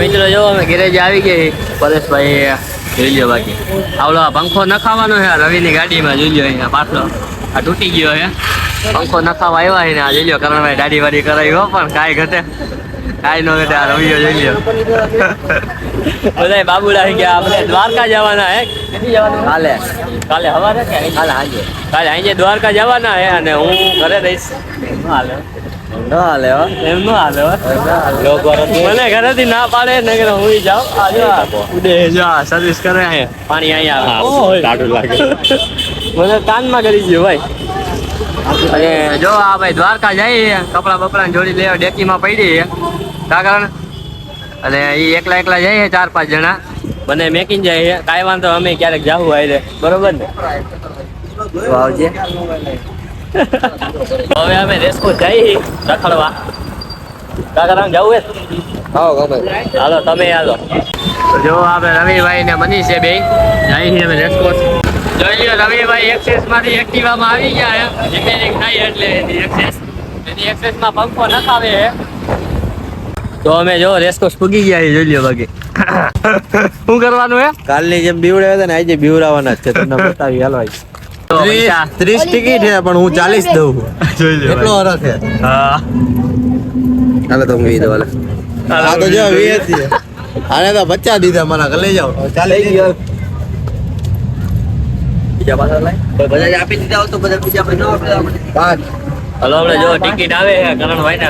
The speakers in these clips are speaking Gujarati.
મિત્રો જો અમે ગેરેજ આવી ગઈ પરેશભાઈ જોઈ લો બાકી આવડો પંખો નખાવાનો છે રવિની ગાડીમાં જોઈ લો અહીંયા પાછળ આ તૂટી ગયો છે પંખો નખાવા આવ્યા છે ને આ જોઈ લો કરણભાઈ દાઢી વાડી કરાવી હો પણ કાંઈ ઘટે કાંઈ ન ઘટે આ રવિઓ જોઈ લો બધા બાબુડા ગયા આપણે દ્વારકા જવાના હે કેટલી જવાના કાલે કાલે સવારે કે કાલે સાંજે દ્વારકા જવાના હે અને હું ઘરે રહીશ હાલે એમ નો હાલે મને ઘરેથી ના પાડે ને હું જાઉં સર્વિસ કરે પાણી અહીંયા લાગે મને કાનમાં કરી ગયો ભાઈ અને જો આ ભાઈ દ્વારકા જઈએ કપડા બપડા જોડી લેવા ડેકીમાં પડી કા કારણ અને એ એકલા જઈએ 4-5 જણા મને મેકીને જાય કાંઈ વાંધો અમે ક્યારેક જાવું આવીને બરોબર ને આવજે હવે અમે રેસ્કો જઈ રખડવા કાકારામ જવું હાલો તમે હાલો જો આપણે રવિભાઈ ને મનીષ છે બે જઈ અમે રેસ્કો જોઈ લ્યો રવિભાઈ એક્સેસ માંથી એક્ટિવામાં આવી ગયા રિપેરિંગ થાય એટલે એની એક્સેસ માં પંખો નખાવે તો અમે જો રેસ્કોસ પૂગી ગયા જોઈ લ્યો બાકી શું કરવાનું હે કાલની જેમ બીવડાવ્યા હતા ને આજે બીવડાવવાના જ છે તમને બતાવી હાલો 30 ટિકિટ છે પણ હું 40 દઉં કેટલો હરખ છે હા હાલો તમે વી દો હાલો આ તો જો 20 છે આને તો 50 દીધા મારા લઈ જાઓ 40 ગયો બીજા પાછા લઈ બધા આપી દીધા તો બધા બીજા પૈસા આપણે 5 હાલો આપણે જો ટિકિટ આવે છે કરણભાઈ ને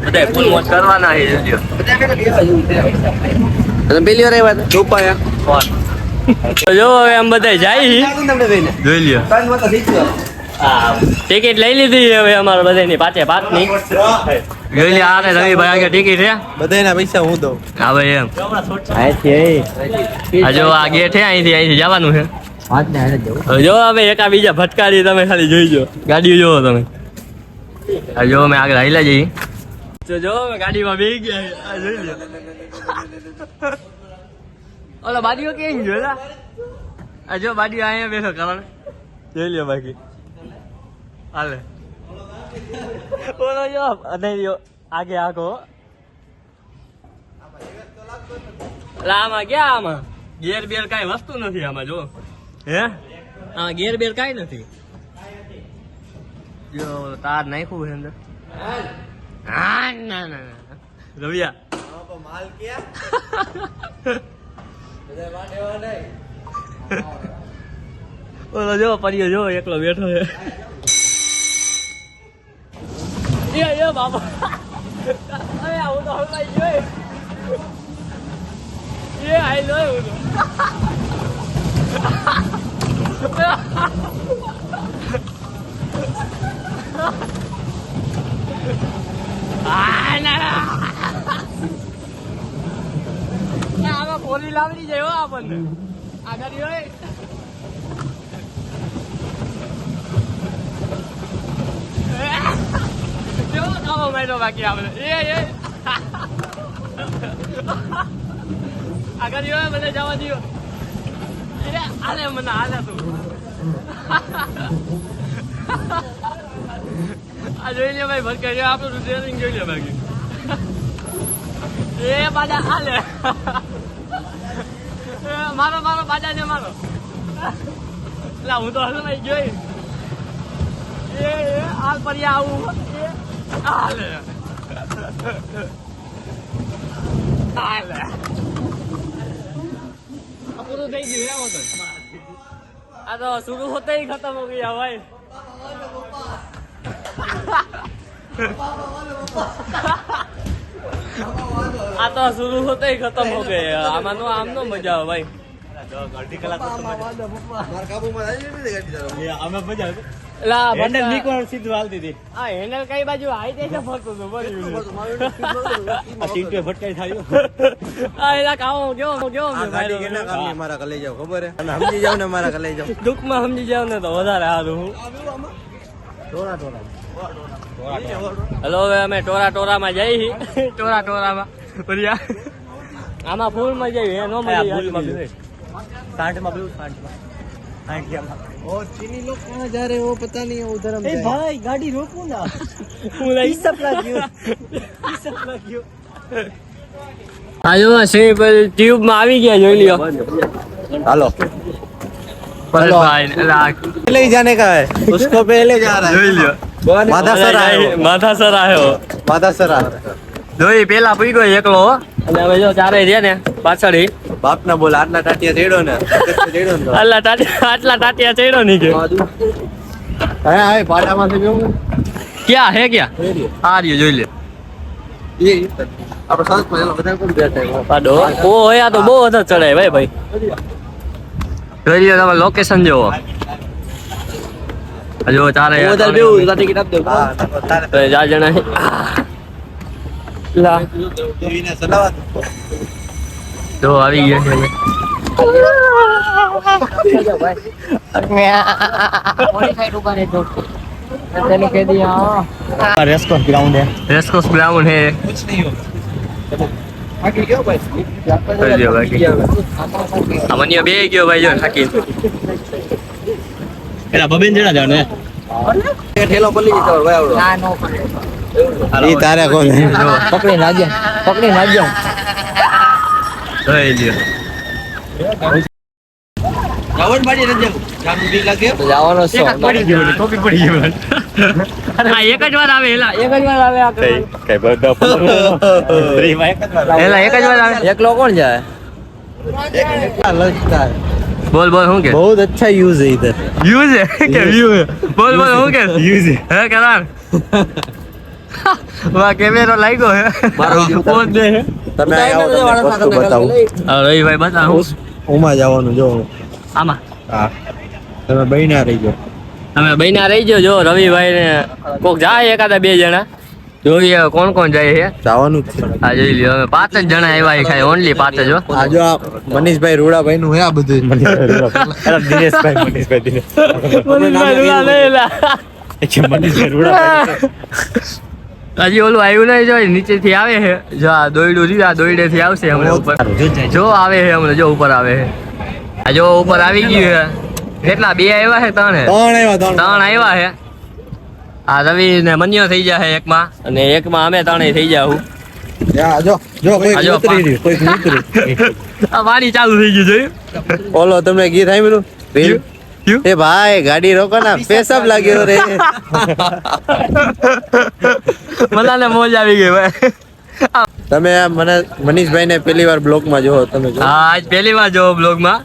બધા ફૂલ મોજ કરવાના છે જોજો અને પેલી વાર આવ્યા ચોપાયા કોણ જો હવે આમ બધા જાય જોઈ લ્યો ટિકિટ લઈ લીધી હવે અમારે બધાની 5 ની જોઈ લે આને રવિભાઈ આગળ ટિકિટ છે બધાના પૈસા હું દઉં હા ભાઈ એમ અહીંથી આ જો આ ગેટ છે અહીંથી જવાનું છે જો હવે એકા બીજા ભટકાડી તમે ખાલી જોઈજો ગાડીઓ જોવો તમે આ જો અમે આગળ હાઈલા જઈએ તો જો ગાડીમાં બેસી ગયા જોઈ લો ઓલા બાડીઓ કેમ જોયેલા આ જો બાડીઓ અહીંયા બેઠો કરણ જોઈ લ્યો બાકી હાલે ઓલો જો અને આગે આગો આમાં ક્યાં આમાં ગેર બેર કઈ વસ્તુ નથી આમાં જો હે આમાં ગેર બેર કઈ નથી જો તાર નાખ્યું છે અંદર હા ના ના રવિયા માલ ક્યાં ઓલો જો પરિયો જો એકલો બેઠો છે એ બાબા અરે આવું તો હલાઈ ગયો એ આઈ લો હું આમાં પોલી લાવડી જાય હો આપણને આગળ હોય કેવો કામો માર્યો બાકી આપણે એ આગળ હોય મને જવા દો હાલે મને હાલે તું આ જોઈ લે ભાઈ ભટકાઈ આપણું ટ્રેનિંગ જોઈ લે બાકી એ બાજા હાલે મારો બાજા ને મારો લા હું તો હલવાઈ ગયો એ હાલ પરિયા આવું હાલે હાલે પૂરું થઈ ગયું એમ હતો આ તો शुरू होते ही खत्म हो गया भाई આ તો शुरू होते ही खत्म हो गया આમાં નો આમ નો મજા આવે ભાઈ અડધી કલાક માર કાબુમાં આવી ગઈ ગાડી અમે મજા આવે લા બંડલ નીકળ સીધું હાલતી હતી આ હેન્ડલ કઈ બાજુ આઈ દે છે ફરતો તો બરી આ ટીંટે ભટકાઈ થાયો આ એલા કાઓ જો આ ગાડી કેના કામની મારા કલે જાવ ખબર હે અને સમજી જાવ ને મારા કલે જાવ દુઃખમાં સમજી જાવ ને તો વધારે હારું હું હલો હવે અમે ટોરામાં જઈ ટોરામાં બરિયા આમાં ફૂલ માં જઈ હે નો મળી સાંઠમાં બ્લુ સાંઠમાં और चीनी लोग कहाँ जा रहे हैं वो पता नहीं है उधर हम भाई गाड़ी रोको ना આ જો સ્વિમિંગ ટ્યુબ માં આવી ગયા જોઈ લ્યો હાલો પરેશભાઈ पहले ही जाने का है उसको पहले जा रहा જોઈ લ્યો माधा सर आयो માથા સર આવ્યો माधा सर आयो જોઈ પેલા પૂઈ ગયો એકલો હો. અને હવે જો ચારે છે ને પાછળ बाप ना बोला आटला टाटिया चेड़ो ने चेड़ो ने આટલા ટાટિયા ચડ્યો નહીં કે हाय हाय पाटा में से क्यों ક્યાં હે ક્યાં આ રહ્યો જોઈ લે ये આપણે સાત માં એનો બધા કોણ બેઠા છે પાડો ઓ આ તો બહુ વધારે ચડાય ભાઈ જોઈ લ્યો તમે લોકેશન જોવો જો ચારે વધારે બેવું ટિકિટ આપ દે હા તો 4 જણા છે. લા એને સલાવત જો આવી ગયા છે रेस्कोस ग्राउंड है રેસકોર્સ ગ્રાઉન્ડ હે कुछ नहीं हो आगे क्यों भाई જોઈ લ્યો બાકી આ મનિયો બે ગયો ભાઈ જો થાકી એલા બબેન જણા જાવ ને એ ઠેલો પલ્લી જતો ભાઈ આવડો ના નો ઈ તારે કોણ પકડી નાજ્યા જોઈ લ્યો રાવણ બાડી ન જાવ જામ બી લાગે જવાનો છો પડી ગયો ને કોપી પડી ગયો આ એક જ વાર આવે એલા એક જ વાર આવે આ કઈ બધા ફ્રી માં એક જ વાર એલા એક જ વાર આવે એકલો કોણ જાય लगता है बोल बोल हूं के बहुत अच्छा यूज है इधर यूज है क्या व्यू है बोल बोल हूं के यूज है करार वाह कैमरा लाइको है बहुत दे है તમે આવો તમને વસ્તુ બતાવું રવિ ભાઈ બતાવો ઉમા જવાનું જો આમાં હા તમે બઈના રહી જાઓ તમે બઈના રહી જો જો રવિભાઈ ને કોક જાય એકાદા બે જણા જોઈએ કોણ કોણ જાય છે જવાનું જ છે આ જોઈ લ્યો અમે 5 જ જણા આવ્યા છે ખાલી ઓનલી 5 જ હો આ જો આ મનીષભાઈ રૂડાભાઈ નું હે આ બધું દિનેશભાઈ મનીષભાઈ રૂડા લેલા મનીષભાઈ રૂડાભાઈ હજી ઓલું આવ્યું નહીં જો નીચેથી આવે છે જો આ દોયડું રહ્યું આ દોયડેથી આવશે હમણાં ઉપર જો આવે છે હમણાં જો ઉપર આવે છે આ જો ઉપર આવી ગયું છે કેટલા બે આવ્યા છે ત્રણ આવ્યા છે આ રવિ ને મન્યો થઈ જાય એકમાં અને એકમાં અમે ત્રણેય થઈ જાવ જો જો કોઈ આ જો ઉતરી રહ્યું કોઈ ઉતરી આ વાડી ચાલુ થઈ ગયું જોયું ઓલો તમને ગીત સાંભળ્યું રીલ ક્યું? એ ભાઈ ગાડી રોકો ના પેશાબ લાગ્યો રે મલાને મોજ આવી ગઈ ભાઈ તમે આ મને મનીષભાઈ ને પહેલી વાર બ્લોગ માં જોવો તમે જો હા આજ પહેલી વાર જો બ્લોગ માં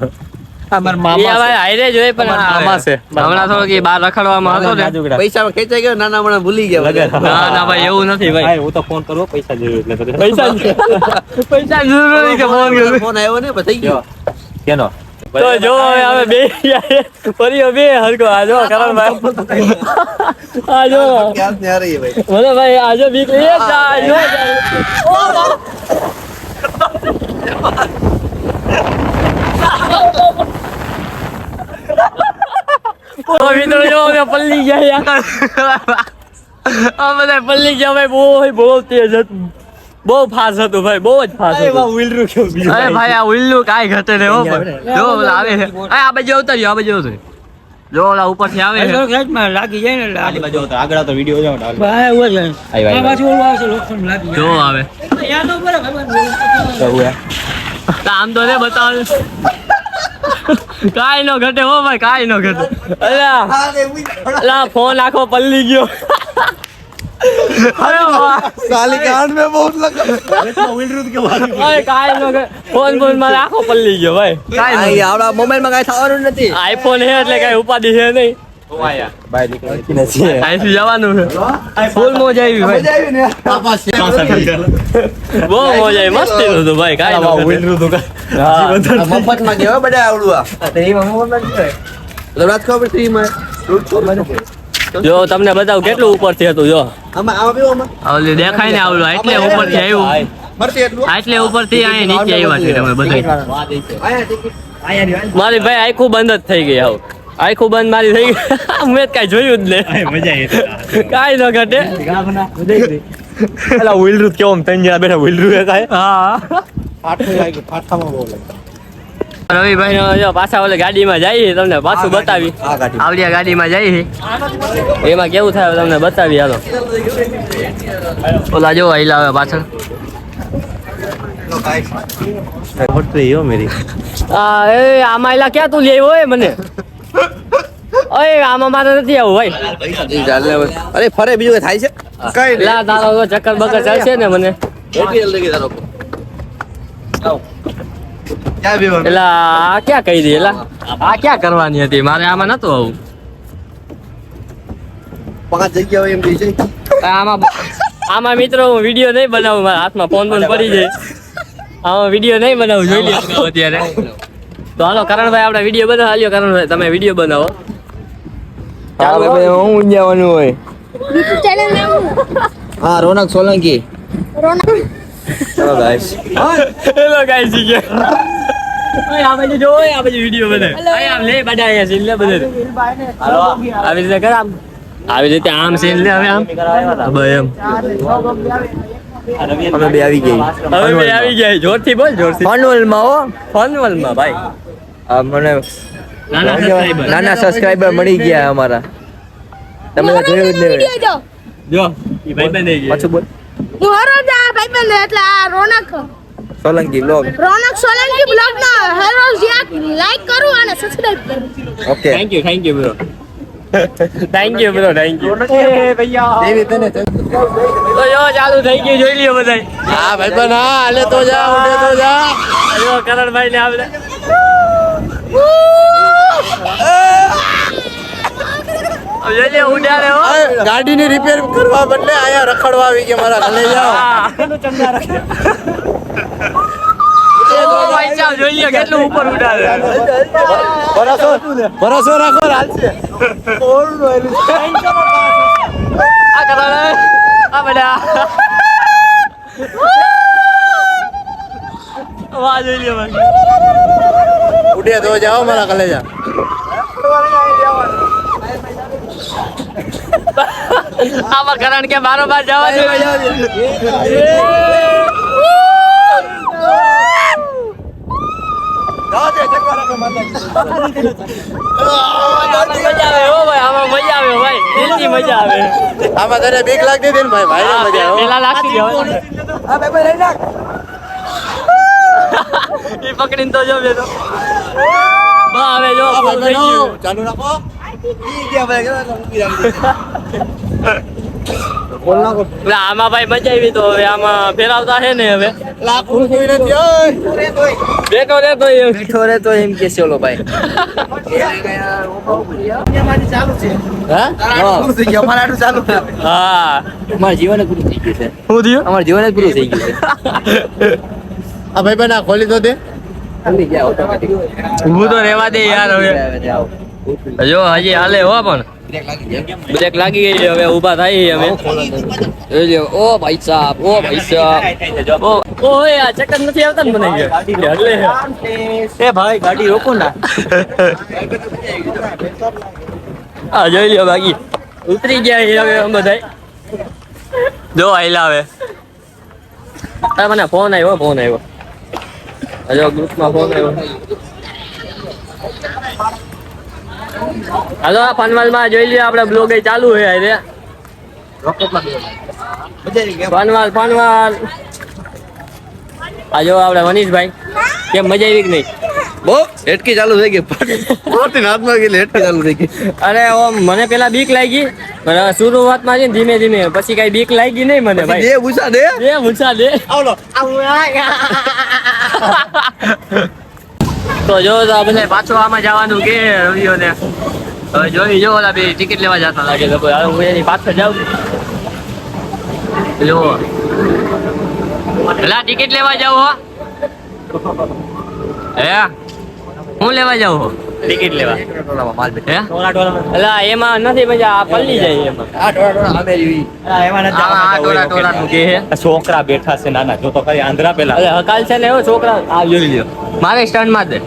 અમાર એ ભાઈ હાઈરે જોઈ પણ મામા છે. હમણાં થોડુંક ઈ બહાર રખડવામાં હતો ને પૈસા ખેંચાઈ ગયો નાના મને ભૂલી ગયા ના ના ભાઈ એવું નથી ભાઈ હું તો ફોન કરો પૈસા જોઈએ એટલે પૈસા પૈસા જરૂર નહીં કે ફોન કરું ફોન આવ્યો ને પછી ગયો કેનો તો જો હવે બે ફરીઓ બે હરકો આ જો કરણભાઈ આ જો ક્યાં ને આ રહી ભાઈ મને ભાઈ આ જો બીક લે જા જો ઓ મિત્રો જો અમે પલ્લી ગયા યાર આ બધા પલ્લી ગયા ભાઈ બહુ તેજ હતું બહુ ફાસ્ટ હતું ભાઈ બહુ જ ફાસ્ટ હતું અરે ભાઈ આ ઉલ્લુ કાઈ ઘટે ને હો જો ઓલા આવે છે આ બાજુ ઉતર્યો આ બાજુ ઉતર્યો જો ઓલા ઉપરથી આવે છે લાગી જાય ને આની બાજુ આગળ તો વિડિયો જાવ ભાઈ ઉભો જાય આઈ આ પાછું ઓલું આવશે લોખંડ લાગી જો આવે જાય યાર તો બરાબર તો આમ તો ને બતાવ કાઈ નો ઘટે હો ભાઈ કાઈ નો ઘટે અલા અલા ફોન આખો પલ્લી ગયો અરે વાહ साली कान में बहुत लगा અરે કાઈ નો ફોન મારે આખો પલ્લી ગયો ભાઈ કાઈ આઈ આવડા મોબાઈલ માં કાઈ થવાનું નથી આઈફોન હે એટલે કઈ ઉપાધિ છે નહીં બાય નીકળી નથી અહીંથી જવાનું છે ફૂલ મોજ આવી ભાઈ બહુ મોજ આવી મસ્તી નું હતું ભાઈ કાઈ નો ઘટે. મફત માં ગયો બધા આવડું રાત ખબર ફ્રી માં જો તમને બતાવું કેટલું ઉપરથી હતું જો આમાં પીવો આમાં ઓલી દેખાય ને આવડું એટલે ઉપરથી આવ્યું મરતી એટલું એટલે ઉપરથી અહીંયા નીચે આવ્યા છે તમે બધા આયા ટિકિટ મારી ભાઈ આખું બંધ જ થઈ ગઈ આવું આખું બંધ મારી થઈ ગઈ મેં કઈ જોયું જ નહીં કાઈ ન ઘટે એલા વિલરૂત કેવો તન જણા બેઠા વિલરૂ કાય હા ફાટું લાગ્યું ફાટામાં બહુ લાગ્યું રવિભાઈ જો પાછા ઓલે ગાડીમાં જઈએ તમને પાછું બતાવી આ ગાડી આવડિયા ગાડીમાં જઈએ એમાં કેવું થાય તમને બતાવી હાલો ઓલા જો આઈલા આવે પાછળ ફોટ રહી હો મેરી એ આમાં એલા ક્યાં તું લેવો હોય મને ઓય આમાં મારે નથી આવું ભાઈ અરે ફરે બીજું કઈ થાય છે કઈ લા તારો તો ચક્કર બકર ચાલશે ને મને એલા આ ક્યાં કહી દે એલા આ ક્યાં કરવાની હતી મારે આમાં નતું આવું 5 જગ્યા હોય એમ કહી છે આમાં મિત્રો હું વિડીયો નહીં બનાવું મારા હાથમાં ફોન પડી જાય આમાં વિડીયો નહીં બનાવું જોઈ લ્યો અત્યારે તો હાલો કરણભાઈ આપણે વિડીયો બનાવો હાલ્યો કરણભાઈ તમે વિડીયો બનાવો ચાલો ભાઈ હું ઊંજાવાનું હોય YouTube channel નામ હા રોનક સોલંકી રોનક ચલો ગાઈસ હેલો ગાઈસ જી ઓય આ બાજુ જો ઓય આ બાજુ વિડીયો બનાવ આય આમ લે બધા આયા સીન લે બધે હાલો આવી રીતે કર આમ આવી રીતે આમ સીન લે હવે આમ હવે એમ અમે બે આવી ગઈ હવે બે આવી ગયા જોરથી બોલ જોરથી ફનવલ માં હો ફનવલ માં ભાઈ મને નાના સબસ્ક્રાઇબર નાના સબસ્ક્રાઇબર મળી ગયા અમારા તમે તો જોયું જ નહીં વિડિયો જો જો ઈ ભાઈ બને ગયા પાછું બોલ હું હરોજ આ ભાઈબંધ એટલે આ રોનક સોલંકી બ્લોગ રોનક સોલંકી બ્લોગ ના હરોજ લાઈક કરું અને સબસ્ક્રાઇબ કરું okay thank you bro thank you bro thank you એ ભૈયા દેવી તને તો જો ચાલુ થઈ ગયું જોઈ લ્યો બધાય હા ભાઈ બન હા હાલે તો જા ઉડે તો જા જો કરણભાઈ ને આપણે જોઈ લ્યો ઉડાડે હો ગાડીની રિપેર કરવા બદલે આયા રખડવા આવી ગયા મારા ઘરે જાઓ ભાઈ સાહેબ જોઈ લ્યો કેટલું ઉપર ઉડાડે ભરોસો રાખો હાલશે આ કરાડે આ બડા વાહ જોઈ લ્યો ભાઈ ઉડે તો જાઓ મારા કલેજા આમાં કરણ કે બારોબાર જવા દે મજા આવે હો ભાઈ આમાં મજા આવે ભાઈ દિલથી મજા આવે આમાં તને બીક લાગતી હતી ને ભાઈ ભાઈ મજા આવે પેલા લાગતી એ પકડીને તો જો બેનો બા હવે જો ચાલુ રાખો આમાં ભાઈ મજા આવી તો હવે આમાં ફેરવતા છે ને હવે બેઠો રહેતો મીઠો રે તો એમ કે છે ઓલો ભાઈ હા અમારું જીવન જ પૂરું થઈ ગયું છે શું થયું અમારું જીવન જ પૂરું થઈ ગયું છે આ ભાઈ બન આ ખોલી તો દે ઊભું તો રહેવા દે યાર હવે જો હજી હાલે હો પણ બ્રેક લાગી ગઈ છે હવે ઊભા થાય અમે જોઈ લ્યો ઓ ભાઈ સાહેબ ઓ યાર ચક્કર નથી આવતા ને મને હલે એ ભાઈ ગાડી રોકો ના આ જોઈ લ્યો બાકી ઉતરી ગયા છે હવે અમે બધા જો આયલા હવે મને ફોન આવ્યો હજો ગ્રુપમાં ફોન આવ્યો હાલો આ ફનવાલમાં જોઈ લઈએ આપણે બ્લોગ ચાલુ છે રે ફનવાલ આ જો આપણે મનીષભાઈ કેમ મજા આવી કે નહીં બહુ હેટકી ચાલુ થઈ ગઈ પોતે હાથમાં ગઈ હેટકી ચાલુ થઈ ગઈ અરે ઓમ મને પેલા બીક લાગી પણ શરૂઆતમાં છે ને ધીમે ધીમે પછી કઈ બીક લાગી નહીં મને ભાઈ દે પૂછા દે આવલો તો જો આ બધા પાછો આમાં જવાનું કે રવિઓને હવે જોઈ જો ઓલા બે ટિકિટ લેવા જતા લાગે તો હવે હું એની પાછળ જાઉં જો પેલા ટિકિટ લેવા જાવ હો હે હું લેવા જાઉં હો ટિકિટ લેવા હે અલા એમાં નથી મજા આ પલ્લી જાય એમાં આ ટોળા નું કે હે છોકરા બેઠા છે નાના જો તો કઈ આંધ્રા પેલા અરે હકાલ છે ને એવો છોકરા આ જોઈ લ્યો મારે સ્ટન્ડ માં દે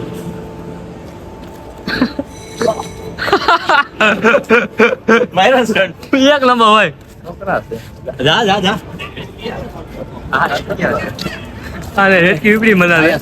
માયરા સ્ટન્ટ એક નંબર હોય જા અરે હેટકી ઉપડી મના